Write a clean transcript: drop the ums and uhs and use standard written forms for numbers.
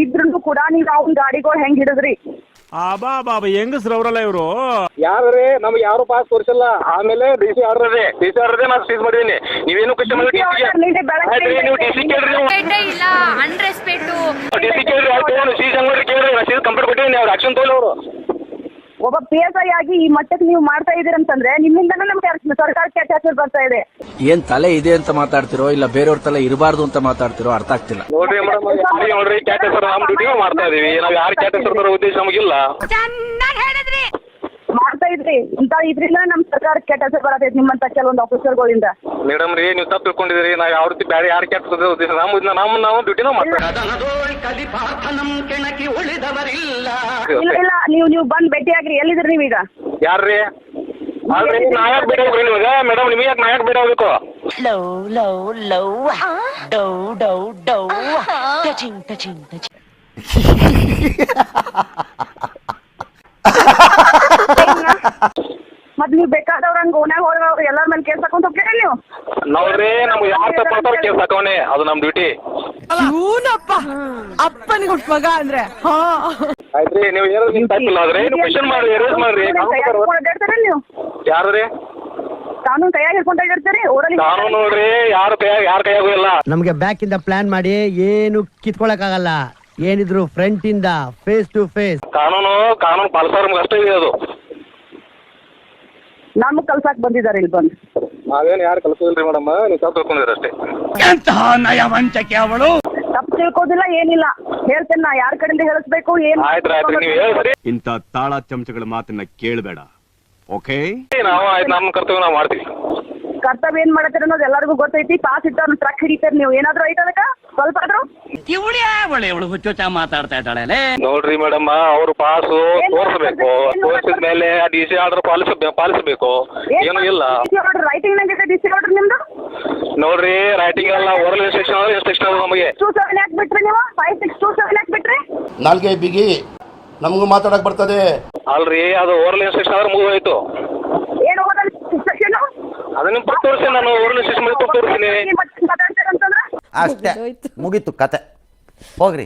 ಇದ್ರೂ ಕೂಡ ನೀವ್ ಅವ್ನ ಗಾಡಿಗಳು ಹೆಂಗ್ ಹಿಡಿದ್ರಿ? ಬಾಬಾ ಹೆಂಗಸ್ರವ್ರಲ್ಲ ಇವರು. ಯಾರೇ ನಮ್ಗೆ ಯಾರು ಪಾಸ್ ತೋರಿಸಿಲ್ಲ. ಆಮೇಲೆ ಡಿಸಿ ಆರ್ಡರ್ ಇದೆ ನಾನು ಸೀಸ್ ಮಾಡಿದೀನಿ. ನೀವೇನು ಕ್ವಶನ್ ಮಾಡಿ ಡಿಸಿ ಕೇಳ್ರಿ. ಇಲ್ಲ ಅನ್ರೆಸ್ಪೆಕ್ಟ್ ಡಿಸಿ ಕೇಳ್ರಿ. ಆಯ್ತು ಸೀಸ್ ಮಾಡಿ ಕೇಳ್ರಿ. ನಾನು ಸೀಸ್ ಕಂಪ್ಲೇಂಟ್ ಕೊಟ್ಟಿದ್ದೀನಿ. ಅವ್ರು ಆಕ್ಷನ್ ತಗೊಳ್ಳಿ. ಅವರು ಒಬ್ಬ PSI ಆಗಿ ಈ ಮಟ್ಟಕ್ಕೆ ನೀವು ಮಾಡ್ತಾ ಇದೀರ ಅಂತಂದ್ರೆ ನಿಮ್ಮಿಂದನೇ ನಮ್ಗೆ ಸರ್ಕಾರಕ್ಕೆ ಅಟ್ಯಾಚರ್ ಬರ್ತಾ ಇದೆ. ಏನ್ ತಲೆ ಇದೆ ಅಂತ ಮಾತಾಡ್ತಿರೋ ಇಲ್ಲ ಬೇರೆಯವ್ರ ತಲೆ ಇರಬಾರ್ದು ಅಂತ ಮಾತಾಡ್ತಿರೋ ಅರ್ಥ ಆಗ್ತಿಲ್ಲ. ನೋಡ್ರಿ ಮೇಡಮ್, ನೋಡ್ರಿ ಕ್ಯಾಟೆಸರ್ ನಮ್ ಡ್ಯೂಟಿ ಮಾಡ್ತಾ ಇದೀವಿ. ನಾವ್ ಯಾರು ಕ್ಯಾಟೆಸರ್ ಬರೋ ಉದ್ದೇಶ ನಮಗಿಲ್ಲ. ಮಾಡ್ತಾ ಇದ್ರಿ ಅಂತ ಇದ್ರಿಂದ ನಮ್ ಸರ್ಕಾರಕ್ಕೆ ಅಟ್ಯಾಚರ್ ಬರತೈತಿ ನಿಮ್ಮಂತ ಕೆಲವೊಂದು ಆಫೀಸರ್ಗಳಿಂದ. ಮೇಡಮ್ ರೀ, ನೀವು ತಪ್ಪು ತಿಳ್ಕೊಂಡಿದ್ರಿ. ನಾವ್ ಯಾವ ರೀತಿ ಬೇರೆ ಯಾರು ಕ್ಯಾಟೆಸರ್ ಉದ್ದೇಶ ನಾವು ಡ್ಯೂಟಿನ ಮಾಡ್ತಾ ಇಲ್ಲ ನೀವು ಬಂದ್ ಭೇಟಿಯಾಗ್ರಿ. ಎಲ್ಲಿದ್ರಿ ನೀವೀಗ? ಯಾರ್ರಿ? ಆಲ್ರಿ ನಾಯಕ್ ಬೇಡ ಹೋಗ್ರಿ ನಿಮಗೆ. ಮೇಡಮ್ ನಿಮಗೆ ಯಾಕೆ ನಾಯಕ್ ಬೇಡ ಹೋಗ್ಬೇಕು? ಮತ್ ನೀವ್ ಬೇಕಾದವ್ರಂಗ ಓನ್ಯಾಗ ಹೋದವ್ರು ಎಲ್ಲಾರ ಮೇಲೆ ಕೇಸ್ ಹಾಕೊಂಡ್ ಹೋಗ್ತೀರ ನೀವು? ನೋಡ್ರಿ, ನಮ್ಗೆ ಯಾರು ತಪ್ಪಾಡ್ತಾರ ಕೇಸ್ ಹಾಕೋನೆ, ಅದು ನಮ್ ಡ್ಯೂಟಿ. ಅಪ್ಪನಿಗೆ ಮಗ ಅಂದ್ರೆ ಆಯ್ತ್ರಿ, ನೀವು ಏನೋ ನಿಮ್ ತಪ್ಪಿಲ್ಲ ಆದ್ರೆ ನೀವು ಕ್ವಶನ್ ಮಾಡ್ರಿ, ಎರೇಸ್ ಮಾಡ್ರಿ. ನೀವು ಯಾರ್ರಿ ಕಾನೂನು ಕೈಯಾಗಿ ಹಿಡ್ಕೊಂಡ್ ಇರ್ತೀರಿ? ಕಾನೂನು ನೋಡ್ರಿ, ಯಾರ ಕೈಯಾಗೂ ಇಲ್ಲ. ನಮ್ಗೆ ಬ್ಯಾಕ್ ಇಂದ ಪ್ಲಾನ್ ಮಾಡಿ ಏನು ಕಿತ್ಕೊಳಕ್ ಆಗಲ್ಲ. ಏನಿದ್ರು ಫ್ರಂಟ್ ಇಂದ ಫೇಸ್ ಟು ಫೇಸ್. ಕಾನೂನು ಪಾಲಿಸೋರ್ ಅಷ್ಟೇ ಇದೆ. ಅದು ನಮ್ಗ್ ಕಲ್ಸಾಕ್ ಬಂದಿದ್ದಾರೆ ಇಲ್ಲಿ ಬಂದು. ನಾವೇನ್ ಯಾರು ಕಲ್ಸೋದಿಲ್ರಿ ಮೇಡಮ್, ನೀವು ತಪ್ಪು ತಿಳ್ಕೊಂಡಿರ ಅಷ್ಟೇ. ತಪ್ಪು ತಿಳ್ಕೋದಿಲ್ಲ, ಏನಿಲ್ಲ. ಹೇಳ್ತೇನೆ ನಾ ಯಾರ ಕಡೆಯಿಂದ ಹೇಳಿಸ್ಬೇಕು ಏನ್. ಆಯ್ತ್ರಿ, ನೀವು ಹೇಳ್ರಿ. ಇಂತ ತಾಳ ಚಮಚಗಳ ಮಾತನ್ನ ಕೇಳಬೇಡ. ಓಕೆ, ನಾವು ನಮ್ಮ ಕರ್ತವ್ಯ ನಾವು ಮಾಡ್ತೀವಿ. ಕರ್ತವ್ಯ ಏನ್ ಮಾಡತ್ತೀರ ಅನ್ನೋದು ಎಲ್ಲರಿಗೂ ಗೊತ್ತೈತಿ. ಪಾಸ್ ಇಟ್ಟವ್ರನ್ನ ಟ್ರಕ್ ಹಿಡಿತಾರೆ ನೀವು. ಏನಾದ್ರು ಐತ ಅದಕ್ಕ ಸ್ವಲ್ಪ ಆದ್ರೂ? ಮಾತಾಡ್ತಾ ಇದ್ದಾಳೆ ನೋಡ್ರಿ ಮೇಡಮ್, ಅವ್ರು ಪಾಸು ತೋರಿಸಬೇಕು. ತೋರಿಸಿದ ಮೇಲೆ ಡಿಸಿ ಆರ್ಡರ್ ಪಾಲಿಸಬೇಕು. ಏನು ಇಲ್ಲ. ರೈಟಿಂಗ್ ನಂಗೆ ಡಿಸಿ ಆರ್ಡರ್ ನಿಮ್ದು? ನೋಡ್ರಿ, ರೈಟಿಂಗ್ ಎಲ್ಲ ಓರಲ್ ಇನ್ಸ್ಟ್ರಕ್ಷನ್ ನಮಗೆ. 27 ಯಾಕೆ ಬಿಟ್ರಿ ನೀವು? 5627 ಯಾಕೆ ಬಿಟ್ರಿ? ನಾಲ್ಗೆ ಬಿಗಿ ನಮಗೂ ಮಾತಾಡಕ್ ಬರ್ತದೆ. ಅಲ್ರಿ, ಅದು ಓರಲ್ ಇನ್ಸ್ಟ್ರಕ್ಷನ್ ಆದ್ರೆ ಮುಗಿದೋಯ್ತು. ಏನು ಓದಲ್ ಇನ್ಸ್ಟ್ರಕ್ಷನ್? ಅದನ್ನ ತೋರಿಸಿ, ನಾನು ಓರಲ್ ಇನ್ಸ್ಟ್ರಕ್ಷನ್ ತೋರಿಸ್ತೀನಿ. ಮಾತಾಡ್ತೀರಂತಂದ್ರೆ ಅಷ್ಟೇ ಮುಗೀತು ಕತೆ. ಹೋಗ್ರಿ.